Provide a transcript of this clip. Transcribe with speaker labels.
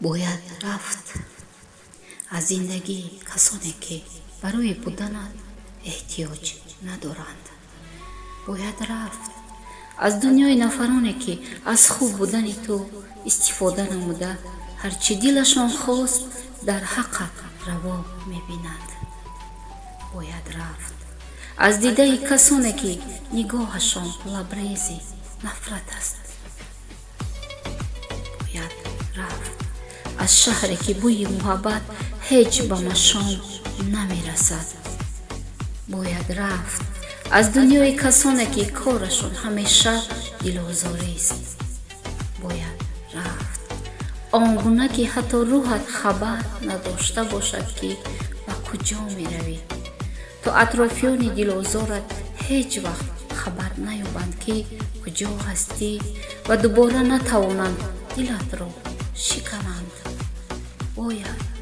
Speaker 1: باید رفت از زندگی کسانی که برای بودن احتیاج ندارند. باید رفت از دنیای نفرانی که از خوب بودن تو استفاده نموده هرچی دلشان خواست در حقت روا میبینند. باید رفت از دیده کسانی که نگاهشان لبریز نفرت است. باید رفت از شهری که بوی محبت هیچ به مشام نمیرسد. باید رفت از دنیای کسانی که کارشان همیشه دلآزاری است. باید رفت آنگونه که حتی روحت خبر نداشته باشد که به کجا می روی. تو اطرافیان دلآزارت هیچ وقت خبر نیابند که کجا هستی و دوباره نتوانند دلت را شکنند. باید